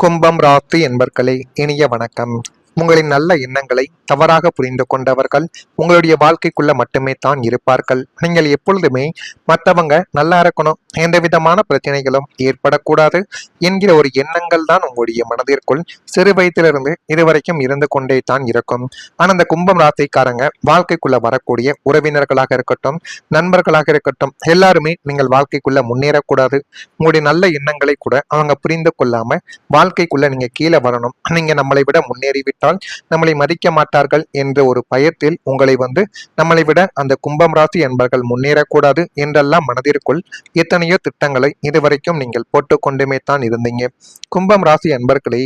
கும்பம் ராசி என்பர்களே, இனிய வணக்கம். உங்களின் நல்ல எண்ணங்களை தவறாக புரிந்து கொண்டவர்கள் உங்களுடைய வாழ்க்கைக்குள்ள மட்டுமே தான் இருப்பார்கள். நீங்கள் எப்பொழுதுமே மற்றவங்க நல்லா இருக்கணும், எந்த விதமான பிரச்சனைகளும் ஏற்படக்கூடாது என்கிற ஒரு எண்ணங்கள் தான் உங்களுடைய மனதிற்குள் சிறு வயதிலிருந்து இதுவரைக்கும் இருந்து கொண்டே தான் இருக்கும். ஆனா அந்த கும்பம் ராசிக்காரங்க வாழ்க்கைக்குள்ள வரக்கூடிய உறவினர்களாக இருக்கட்டும், நண்பர்களாக இருக்கட்டும், எல்லாருமே நீங்கள் வாழ்க்கைக்குள்ள முன்னேறக்கூடாது, உங்களுடைய நல்ல எண்ணங்களை கூட அவங்க புரிந்து கொள்ளாம வாழ்க்கைக்குள்ள நீங்க கீழே வரணும், நீங்க நம்மளை விட முன்னேறிவிட்டால் நம்மளை மதிக்க மாட்டார்கள் என்ற ஒரு பயத்தில் உங்களை நம்மளை விட அந்த கும்பம் ராசி என்பர்கள் முன்னேறக்கூடாது என்றெல்லாம் மனதிற்குள் எத்தனையோ திட்டங்களை இதுவரைக்கும் நீங்கள் போட்டுக்கொண்டுமே தான் இருந்தீங்க. கும்பம் ராசி அன்பர்களே,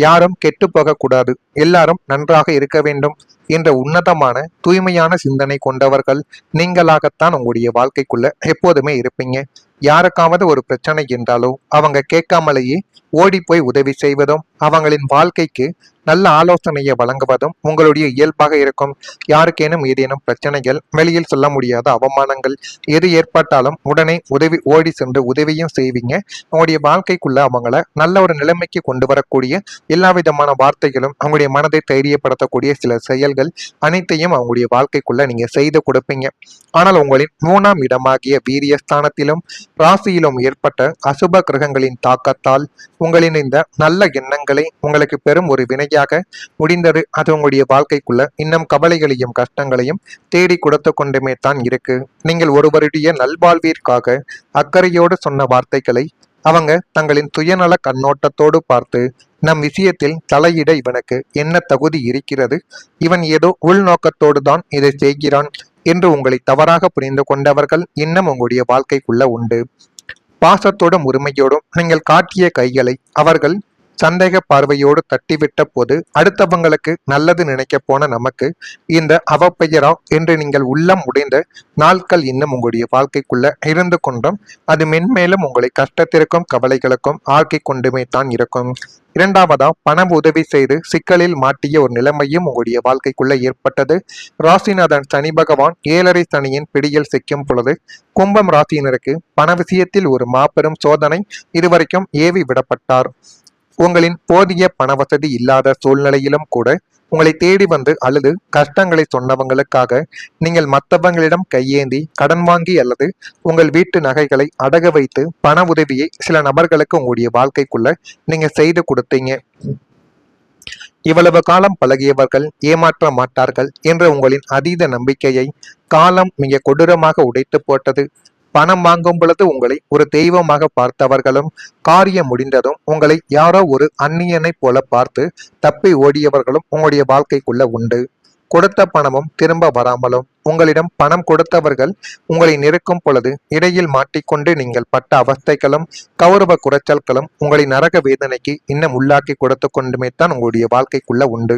யாரும் கெட்டு போகக்கூடாது, எல்லாரும் நன்றாக இருக்க வேண்டும் என்ற உன்னதமான தூய்மையான சிந்தனை கொண்டவர்கள் நீங்களாகத்தான் உங்களுடைய வாழ்க்கைக்குள்ள எப்போதுமே இருப்பீங்க. யாருக்காவது ஒரு பிரச்சனை என்றாலோ அவங்க கேட்காமலேயே ஓடி போய் உதவி செய்வதும், அவங்களின் வாழ்க்கைக்கு நல்ல ஆலோசனையை வழங்குவதும் உங்களுடைய இயல்பாக இருக்கும். யாருக்கேனும் ஏதேனும் பிரச்சனைகள், வெளியில் சொல்ல முடியாத அவமானங்கள் எது ஏற்பட்டாலும் உடனே ஓடி சென்று உதவியும் செய்வீங்க. உங்களுடைய வாழ்க்கைக்குள்ள அவங்கள நல்ல ஒரு நிலைமைக்கு கொண்டு வரக்கூடிய எல்லா விதமான வார்த்தைகளும், அவங்களுடைய மனதை தைரியப்படுத்தக்கூடிய சில செயல்கள் அனைத்தையும் அவங்களுடைய வாழ்க்கைக்குள்ள நீங்க செய்து கொடுப்பீங்க. ஆனால் உங்களின் 3ஆம் இடமாகிய வீரியஸ்தானத்திலும் ராசியிலும் ஏற்பட்ட அசுப கிரகங்களின் தாக்கத்தால் உங்களின் இந்த நல்ல எண்ணங்களை உங்களுக்கு பெரும் ஒரு வினையாக முடிந்தது. அது உங்களுடைய வாழ்க்கைக்குள்ள இன்னும் கவலைகளையும் கஷ்டங்களையும் தேடி கொடுத்து கொண்டுமே தான் இருக்கு. நீங்கள் ஒருவருடைய நல்வாழ்விற்காக அக்கறையோடு சொன்ன வார்த்தைகளை அவங்க தங்களின் சுயநல கண்ணோட்டத்தோடு பார்த்து, நம் விஷயத்தில் தலையிட இவனுக்கு என்ன தகுதி இருக்கிறது, இவன் ஏதோ உள்நோக்கத்தோடு தான் இதை செய்கிறான் என்று உங்களை தவறாக புரிந்து கொண்டவர்கள் இன்னும் உங்களுடைய வாழ்க்கைக்குள்ள உண்டு. பாசத்தோடும் உரிமையோடும் நீங்கள் காட்டிய கைகளை அவர்கள் சந்தேக பார்வையோடு தட்டிவிட்ட போது, அடுத்தவங்களுக்கு நல்லது நினைக்க போன நமக்கு இந்த அவப்பெயரா என்று நீங்கள் உள்ளம் உடைந்த நாட்கள் இன்னும் உங்களுடைய வாழ்க்கைக்குள்ள இருந்து கொண்டும் அது மென்மேலும் உங்களை கஷ்டத்திற்கும் கவலைகளுக்கும் ஆக்கி கொண்டுமே தான் இருக்கும். இரண்டாவதா, பணம் உதவி செய்து சிக்கலில் மாட்டிய ஒரு நிலைமையும் உங்களுடைய வாழ்க்கைக்குள்ள ஏற்பட்டது. ராசிநாதன் சனி பகவான் 7.5 சனியின் பிடியில் சிக்கும் பொழுது கும்பம் ராசியினருக்கு பண விஷயத்தில் ஒரு மாபெரும் சோதனை இதுவரைக்கும் ஏவி விடப்பட்டார். உங்களின் போதிய பண வசதி இல்லாத சூழ்நிலையிலும் கூட உங்களை தேடி வந்து அழுது கஷ்டங்களை சொன்னவங்களுக்காக நீங்கள் மற்றவங்களிடம் கையேந்தி கடன் வாங்கி அல்லது உங்கள் வீட்டு நகைகளை அடக வைத்து பண உதவியை சில நபர்களுக்கு உங்களுடைய வாழ்க்கைக்குள்ள நீங்க செய்து கொடுத்தீங்க. இவ்வளவு காலம் பழகியவர்கள் ஏமாற்ற மாட்டார்கள் என்ற உங்களின் அதீத நம்பிக்கையை காலம் மிக கொடூரமாக உடைத்து போட்டது. பணம் வாங்கும் பொழுது உங்களை ஒரு தெய்வமாக பார்த்தவர்களும், காரியம் முடிந்ததும் உங்களை யாரோ ஒரு அந்நியனை போல பார்த்து தப்பி ஓடியவர்களும் உங்களுடைய வாழ்க்கைக்குள்ள உண்டு. கொடுத்த பணமும் திரும்ப வராமலும், உங்களிடம் பணம் கொடுத்தவர்கள் உங்களை நெருக்கும் பொழுது இடையில் மாட்டிக்கொண்டு நீங்கள் பட்ட அவஸ்தைகளும் கௌரவ குறைச்சல்களும் உங்களை நரக வேதனைக்கு இன்னும் உள்ளாக்கி கொடுத்து கொண்டுமே தான் உங்களுடைய வாழ்க்கைக்குள்ள உண்டு.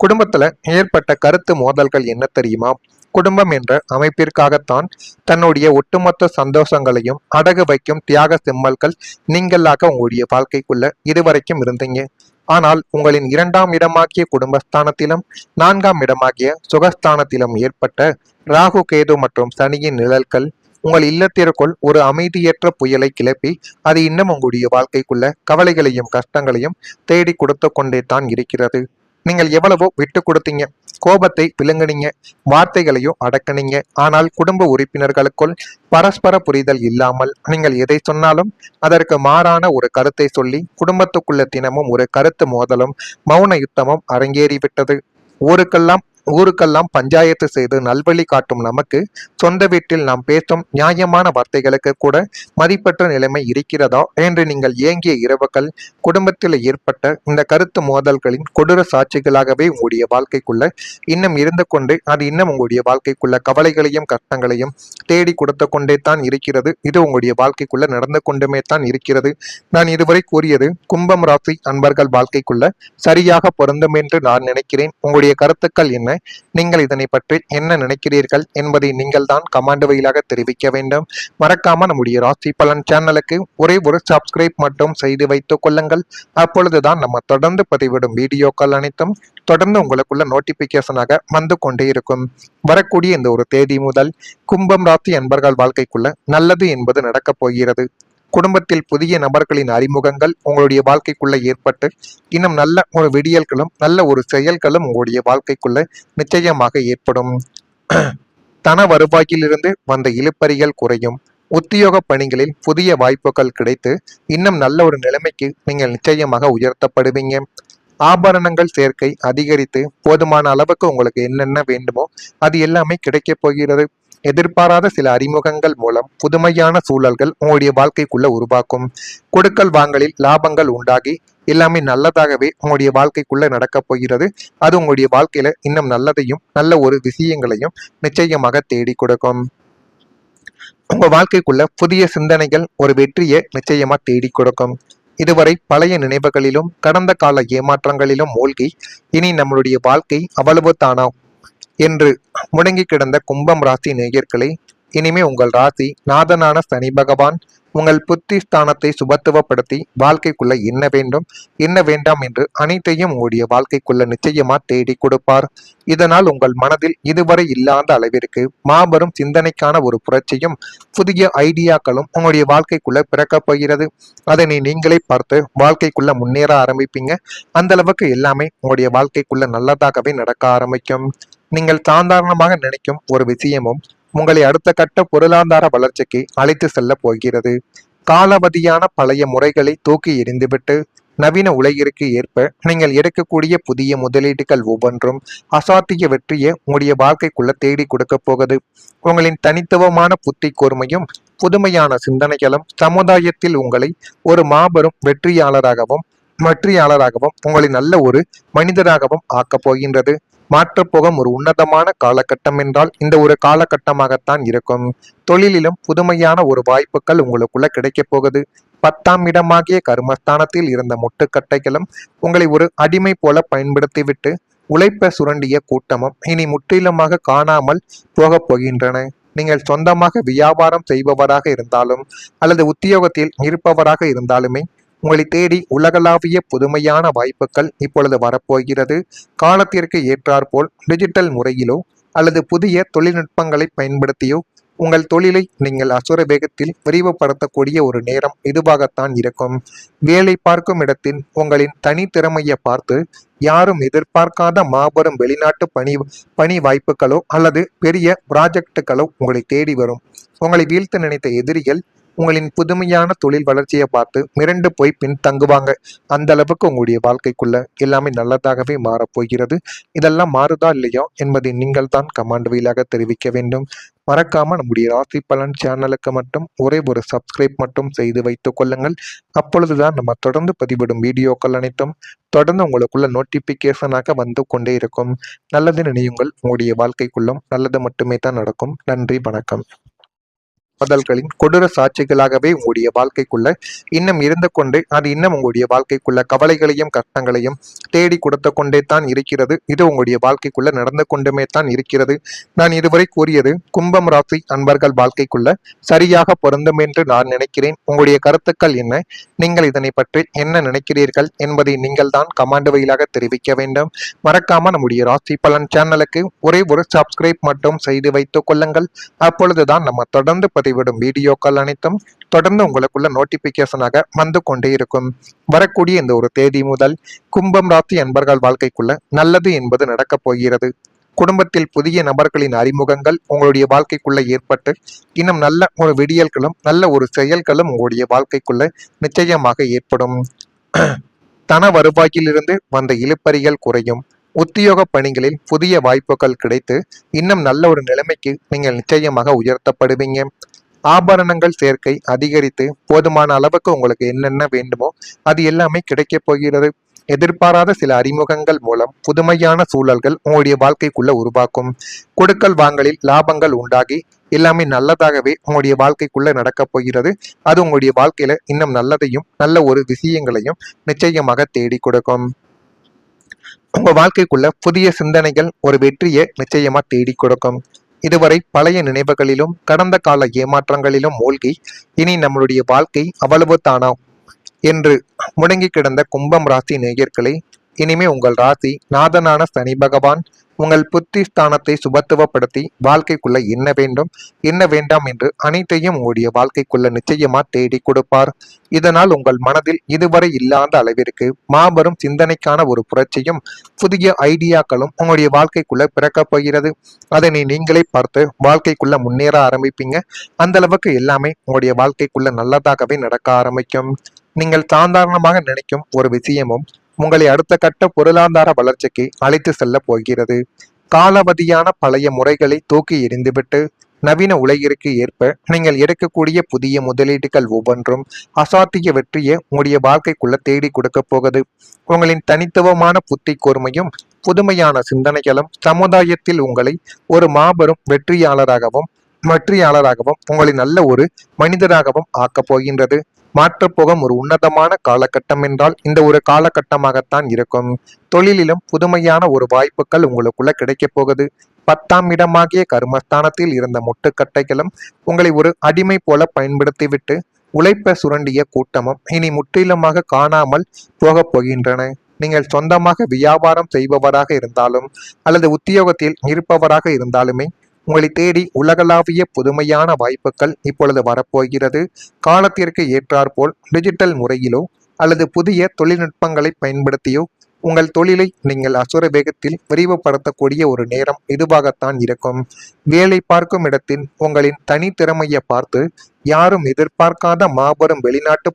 குடும்பத்துல ஏற்பட்ட கருத்து மோதல்கள் என்ன தெரியுமா? குடும்பம் என்ற அமைப்பிற்காகத்தான் தன்னுடைய ஒட்டுமொத்த சந்தோஷங்களையும் அடகு வைக்கும் தியாக செம்மல்கள் நீங்களாக உங்களுடைய வாழ்க்கைக்குள்ள இதுவரைக்கும் இருந்தீங்க. ஆனால் உங்களின் 2ஆம் இடமாகிய குடும்பஸ்தானத்திலும் 4ஆம் இடமாகிய சுகஸ்தானத்திலும் ஏற்பட்ட ராகு கேது மற்றும் சனியின் நிழல்கள் உங்கள் இல்லத்திற்குள் ஒரு அமைதியற்ற புயலை கிளப்பி அது இன்னும் உங்களுடைய வாழ்க்கைக்குள்ள கவலைகளையும் கஷ்டங்களையும் தேடி கொடுத்து கொண்டே தான் இருக்கிறது. நீங்கள் எவ்வளவோ விட்டு கொடுத்தீங்க, கோபத்தை விழுங்கினீங்க, வார்த்தைகளையும் அடக்கினீங்க. ஆனால் குடும்ப உறுப்பினர்களுக்குள் பரஸ்பர புரிதல் இல்லாமல் நீங்கள் எதை சொன்னாலும் அதற்கு மாறான ஒரு கருத்தை சொல்லி குடும்பத்துக்குள்ள தினமும் ஒரு கருத்து மோதலும் மௌன யுத்தமும் அரங்கேறிவிட்டது. ஊருக்கெல்லாம் பஞ்சாயத்து செய்து நல்வழி காட்டும் நமக்கு சொந்த வீட்டில் நாம் பேசும் நியாயமான வார்த்தைகளுக்கு கூட மதிப்பற்ற நிலைமை இருக்கிறதா என்று நீங்கள் ஏங்கிய இரவுகள் குடும்பத்தில் ஏற்பட்ட இந்த கருத்து மோதல்களின் கொடூர சாட்சிகளாகவே உங்களுடைய வாழ்க்கைக்குள்ள இன்னும் இருந்து கொண்டு அது இன்னும் உங்களுடைய வாழ்க்கைக்குள்ள கவலைகளையும் கஷ்டங்களையும் தேடி கொடுத்து கொண்டே தான் இருக்கிறது. இது உங்களுடைய வாழ்க்கைக்குள்ள நடந்து கொண்டுமே தான் இருக்கிறது. நான் இதுவரை கூறியது கும்பம் ராசி அன்பர்கள் வாழ்க்கைக்குள்ள சரியாக பொருந்தும் என்று நான் நினைக்கிறேன். உங்களுடைய கருத்துக்கள் என்ன? நீங்கள் இதனை பற்றி என்ன நினைக்கிறீர்கள் என்பதை நீங்கள் தான் கமெண்ட் வழியாக தெரிவிக்க வேண்டும். மறக்காம நம்முடைய ராசி பலன் சேனலுக்கு ஒரே ஒரு சப்ஸ்கிரைப் மட்டும் செய்து வைத்துக் கொள்ளுங்கள். அப்பொழுதுதான் நம்ம தொடர்ந்து பதிவிடும் வீடியோக்கள் அனைத்தும் தொடர்ந்து உங்களுக்குள்ள நோட்டிபிகேஷனாக வந்து கொண்டே இருக்கும். வரக்கூடிய இந்த ஒரு தேதி முதல் கும்பம் ராசி அன்பர்கள் வாழ்க்கைக்குள்ள நல்லது என்பது நடக்கப் போகிறது. குடும்பத்தில் புதிய நபர்களின் அறிமுகங்கள் உங்களுடைய வாழ்க்கைக்குள்ள ஏற்பட்டு இன்னும் நல்ல ஒரு விடியல்களும் நல்ல ஒரு செயல்களும் உங்களுடைய வாழ்க்கைக்குள்ள நிச்சயமாக ஏற்படும். தன வருவாயிலிருந்து வந்த இழுபறிகள் குறையும். உத்தியோக பணிகளில் புதிய வாய்ப்புகள் கிடைத்து இன்னும் நல்ல ஒரு நிலைமைக்கு நீங்கள் நிச்சயமாக உயர்த்தப்படுவீங்க. ஆபரணங்கள் சேர்க்கை அதிகரித்து போதுமான அளவுக்கு உங்களுக்கு என்னென்ன வேண்டுமோ அது எல்லாமே கிடைக்கப் போகிறது. எதிர்பாராத சில அறிமுகங்கள் மூலம் புதுமையான சூழல்கள் உங்களுடைய வாழ்க்கைக்குள்ள உருவாக்கும். கொடுக்கல் வாங்கலில் லாபங்கள் உண்டாகி எல்லாமே நல்லதாகவே உங்களுடைய வாழ்க்கைக்குள்ள நடக்கப் போகிறது. அது உங்களுடைய வாழ்க்கையில இன்னும் நல்லதையும் நல்ல ஒரு விஷயங்களையும் நிச்சயமாக தேடி கொடுக்கும். உங்க வாழ்க்கைக்குள்ள புதிய சிந்தனைகள் ஒரு வெற்றியை நிச்சயமா தேடி கொடுக்கும். இதுவரை பழைய நினைவுகளிலும் கடந்த கால ஏமாற்றங்களிலும் மூழ்கி இனி நம்மளுடைய வாழ்க்கை அவ்வளவு தானா என்று முடங்கி கிடந்த கும்பம் ராசி நேயர்களே, இனிமே உங்கள் ராசி நாதனான சனி பகவான் உங்கள் புத்தி ஸ்தானத்தை சுபத்துவப்படுத்தி வாழ்க்கைக்குள்ள என்ன வேண்டும் என்ன வேண்டாம் என்று அனைத்தையும் உங்களுடைய வாழ்க்கைக்குள்ள நிச்சயமா தேடி கொடுப்பார். இதனால் உங்கள் மனதில் இதுவரை இல்லாத அளவிற்கு மாபெரும் சிந்தனைக்கான ஒரு புரட்சியும் புதிய ஐடியாக்களும் உங்களுடைய வாழ்க்கைக்குள்ள பிறக்கப் போகிறது. அதனை நீங்களே பார்த்து வாழ்க்கைக்குள்ள முன்னேற ஆரம்பிப்பீங்க. அந்த அளவுக்கு எல்லாமே உங்களுடைய வாழ்க்கைக்குள்ள நல்லதாகவே நடக்க ஆரம்பிக்கும். நீங்கள் சாதாரணமாக நினைக்கும் ஒரு விஷயமும் உங்களை அடுத்த கட்ட பொருளாதார வளர்ச்சிக்கு அழைத்து செல்ல போகிறது. காலாவதியான பழைய முறைகளை தூக்கி எறிந்துவிட்டு நவீன உலகிற்கு ஏற்ப நீங்கள் எடுக்கக்கூடிய புதிய முதலீடுகள் ஒவ்வொன்றும் அசாத்திய வெற்றியை உங்களுடைய வாழ்க்கைக்குள்ள தேடி கொடுக்க போகுது. உங்களின் தனித்துவமான புத்தி கூர்மையும் புதுமையான சிந்தனைகளும் சமுதாயத்தில் உங்களை ஒரு மாபெரும் வெற்றியாளராகவும் உங்களை நல்ல ஒரு மனிதராகவும் ஆக்கப் போகின்றது. மாற்றப்போகும் ஒரு உன்னதமான காலகட்டம் என்றால் இந்த ஒரு காலகட்டமாகத்தான் இருக்கும். தொழிலிலும் புதுமையான ஒரு வாய்ப்புகள் உங்களுக்குள்ள கிடைக்கப் போகுது. 10ஆம் இடமாகிய கர்மஸ்தானத்தில் இருந்த முட்டுக்கட்டைகளும் உங்களை ஒரு அடிமை போல பயன்படுத்திவிட்டு உழைப்ப சுரண்டிய கூட்டமும் இனி முற்றிலுமாக காணாமல் போகப் போகின்றன. நீங்கள் சொந்தமாக வியாபாரம் செய்பவராக இருந்தாலும் அல்லது உத்தியோகத்தில் இருப்பவராக இருந்தாலுமே உங்களை தேடி உலகளாவிய புதுமையான வாய்ப்புகள் இப்பொழுது வரப்போகிறது. காலத்திற்கு ஏற்றாற்போல் டிஜிட்டல் முறையிலோ அல்லது புதிய தொழில்நுட்பங்களை பயன்படுத்தியோ உங்கள் தொழிலை நீங்கள் அசுர வேகத்தில் விரிவுபடுத்தக்கூடிய ஒரு நேரம் இதுவாகத்தான் இருக்கும். வேலை பார்க்கும் இடத்தில் உங்களின் தனித்திறமையை பார்த்து யாரும் எதிர்பார்க்காத மாபெரும் வெளிநாட்டு பணி வாய்ப்புகளோ அல்லது பெரிய ப்ராஜெக்டுகளோ உங்களை தேடி வரும். உங்களை வீழ்த்த நினைத்த எதிரிகள் உங்களின் புதுமையான தொழில் வளர்ச்சியை பார்த்து மிரண்டு போய் பின் தங்குவாங்க. அந்த அளவுக்கு உங்களுடைய வாழ்க்கைக்குள்ள எல்லாமே நல்லதாகவே மாறப்போகிறது. இதெல்லாம் மாறுதா இல்லையா என்பதை நீங்கள் தான் கமெண்ட் வாயிலாக தெரிவிக்க வேண்டும். மறக்காம நம்முடைய ராசி பலன் சேனலுக்கு மட்டும் ஒரே ஒரு சப்ஸ்கிரைப் மட்டும் செய்து வைத்துக் கொள்ளுங்கள். அப்பொழுதுதான் நம்ம தொடர்ந்து பதிவிடும் வீடியோக்கள் அனைத்தும் தொடர்ந்து உங்களுக்குள்ள நோட்டிபிகேஷனாக வந்து கொண்டே இருக்கும். நல்லது நினையுங்கள். உங்களுடைய வாழ்க்கைக்குள்ளும் நல்லது மட்டுமே தான் நடக்கும். நன்றி, வணக்கம். காதல்களின் கொடூர சாட்சிகளாகவே உங்களுடைய வாழ்க்கைக்குள்ள இன்னும் இருந்து கொண்டு அது இன்னும் உங்களுடைய வாழ்க்கைக்குள்ள கவலைகளையும் கஷ்டங்களையும் தேடி கொடுத்து கொண்டே தான் இருக்கிறது. இது உங்களுடைய வாழ்க்கைக்குள்ள நடந்து கொண்டுமே தான் இருக்கிறது. நான் இதுவரை கூறியது கும்பம் ராசி அன்பர்கள் வாழ்க்கைக்குள்ள சரியாக பொருந்தும் என்று நான் நினைக்கிறேன். உங்களுடைய கருத்துக்கள் என்ன? நீங்கள் இதனை பற்றி என்ன நினைக்கிறீர்கள் என்பதை நீங்கள் தான் கமெண்ட் வாயிலாக தெரிவிக்க வேண்டும். மறக்காம நம்முடைய ராசி பலன் சேனலுக்கு ஒரே ஒரு சப்ஸ்கிரைப் மட்டும் செய்து வைத்துக் கொள்ளுங்கள். அப்பொழுதுதான் நம்ம தொடர்ந்து பதிவிடும் வீடியோக்கள் அனைத்தும் தொடர்ந்து உங்களுக்குள்ள நோட்டிபிகேஷனாக வந்து கொண்டே இருக்கும். வரக்கூடிய இந்த ஒரு தேதி முதல் கும்பம் ராசி அன்பர்கள் வாழ்க்கைக்குள்ள நல்லது என்பது நடக்கப் போகிறது. குடும்பத்தில் புதிய நபர்களின் அறிமுகங்கள் உங்களுடைய வாழ்க்கைக்குள்ள ஏற்பட்டு இன்னும் நல்ல ஒரு விடியல்களும் நல்ல ஒரு செயல்களும் உங்களுடைய வாழ்க்கைக்குள்ள நிச்சயமாக ஏற்படும். தன வருவாயிலிருந்து வந்த இழுபறிகள் குறையும். உத்தியோக பணிகளில் புதிய வாய்ப்புகள் கிடைத்து இன்னும் நல்ல ஒரு நிலைமைக்கு நீங்கள் நிச்சயமாக உயர்த்தப்படுவீங்க. ஆபரணங்கள் சேர்க்கை அதிகரித்து போதுமான அளவுக்கு உங்களுக்கு என்னென்ன வேண்டுமோ அது எல்லாமே கிடைக்கப் போகிறது. எதிர்பாராத சில அறிமுகங்கள் மூலம் புதுமையான சூழல்கள் உங்களுடைய வாழ்க்கைக்குள்ள உருவாக்கும். கொடுக்கல் வாங்கலில் லாபங்கள் உண்டாகி எல்லாமே நல்லதாகவே உங்களுடைய வாழ்க்கைக்குள்ள நடக்கப் போகிறது. அது உங்களுடைய வாழ்க்கையில இன்னும் நல்லதையும் நல்ல ஒரு விஷயங்களையும் நிச்சயமாக தேடி கொடுக்கும். உங்க வாழ்க்கைக்குள்ள புதிய சிந்தனைகள் ஒரு வெற்றியை நிச்சயமா தேடி கொடுக்கும். இதுவரை பழைய நினைவுகளிலும் கடந்த கால ஏமாற்றங்களிலும் மூழ்கி இனி நம்மளுடைய வாழ்க்கை அவ்வளவு தானா என்று முடங்கி கிடந்த கும்பம் ராசி நேயர்களே, இனிமே உங்கள் ராசி நாதனான சனி பகவான் உங்கள் புத்தி ஸ்தானத்தை சுபத்துவப்படுத்தி வாழ்க்கைக்குள்ள என்ன வேண்டும் என்ன வேண்டாம் என்று அனைத்தையும் உங்களுடைய வாழ்க்கைக்குள்ள நிச்சயமா தேடி கொடுப்பார். இதனால் உங்கள் மனதில் இதுவரை இல்லாத அளவிற்கு மாபெரும் சிந்தனைக்கான ஒரு புரட்சியும் புதிய ஐடியாக்களும் உங்களுடைய வாழ்க்கைக்குள்ள பிறக்கப் போகிறது. அதனை நீங்களே பார்த்து வாழ்க்கைக்குள்ள முன்னேற ஆரம்பிப்பீங்க. அந்த அளவுக்கு எல்லாமே உங்களுடைய வாழ்க்கைக்குள்ள நல்லதாகவே நடக்க ஆரம்பிக்கும். நீங்கள் சாதாரணமாக நினைக்கும் ஒரு விஷயமும் உங்களை அடுத்த கட்ட பொருளாதார வளர்ச்சிக்கு அழைத்து செல்ல போகிறது. காலாவதியான பழைய முறைகளை தூக்கி எறிந்துவிட்டு நவீன உலகிற்கு ஏற்ப நீங்கள் எடுக்கக்கூடிய புதிய முதலீடுகள் ஒவ்வொன்றும் அசாத்திய வெற்றியை உங்களுடைய வாழ்க்கைக்குள்ள தேடி கொடுக்க போகுது. உங்களின் தனித்துவமான புத்தி கூர்மையும் புதுமையான சிந்தனைகளும் சமுதாயத்தில் உங்களை ஒரு மாபெரும் வெற்றியாளராகவும் உங்களை நல்ல ஒரு மனிதராகவும் ஆக்கப் போகின்றது. மாற்றப்போகும் ஒரு உன்னதமான காலகட்டம் என்றால் இந்த ஒரு காலகட்டமாகத்தான் இருக்கும். தொழிலிலும் புதுமையான ஒரு வாய்ப்புகள் உங்களுக்குள்ள கிடைக்கப் போகுது. 10ஆம் இடமாகிய கர்மஸ்தானத்தில் இருந்த முட்டுக்கட்டைகளும் உங்களை ஒரு அடிமை போல பயன்படுத்திவிட்டு உழைப்ப சுரண்டிய கூட்டமும் இனி முற்றிலுமாக காணாமல் போகப் போகின்றன. நீங்கள் சொந்தமாக வியாபாரம் செய்பவராக இருந்தாலும் அல்லது உத்தியோகத்தில் இருப்பவராக இருந்தாலுமே உங்களை தேடி உலகளாவிய புதுமையான வாய்ப்புகள் இப்பொழுது வரப்போகிறது. காலத்திற்கு ஏற்றாற்போல் டிஜிட்டல் முறையிலோ அல்லது புதிய தொழில்நுட்பங்களை பயன்படுத்தியோ உங்கள் தொழிலை நீங்கள் அசுர வேகத்தில் விரிவுபடுத்தக்கூடிய ஒரு நேரம் இதுவாகத்தான் இருக்கும். வேலை பார்க்கும் இடத்தில் உங்களின் தனித்திறமையை பார்த்து யாரும் எதிர்பார்க்காத மாபெரும் வெளிநாட்டு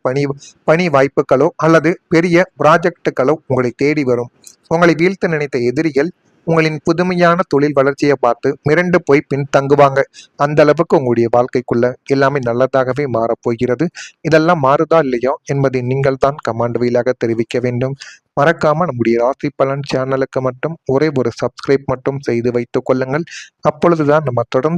பணி வாய்ப்புகளோ அல்லது பெரிய ப்ராஜெக்டுகளோ உங்களை தேடி வரும். உங்களை வீழ்த்த நினைத்த எதிரிகள் உங்களின் புதுமையான தொழில் வளர்ச்சியை பார்த்து மிரண்டு போய் பின் தங்குவாங்க. அந்த அளவுக்கு உங்களுடைய வாழ்க்கைக்குள்ள எல்லாமே நல்லதாகவே மாறப்போகிறது. இதெல்லாம் மாறுதா இல்லையா என்பதை நீங்கள் தான் கமெண்ட் வாயிலாக தெரிவிக்க வேண்டும். மறக்காம நம்முடைய ராசி பலன் சேனலுக்கு மட்டும் ஒரே ஒரு சப்ஸ்கிரைப் மட்டும் செய்து வைத்துக் கொள்ளுங்கள். அப்பொழுதுதான் நம்ம தொடர்ந்து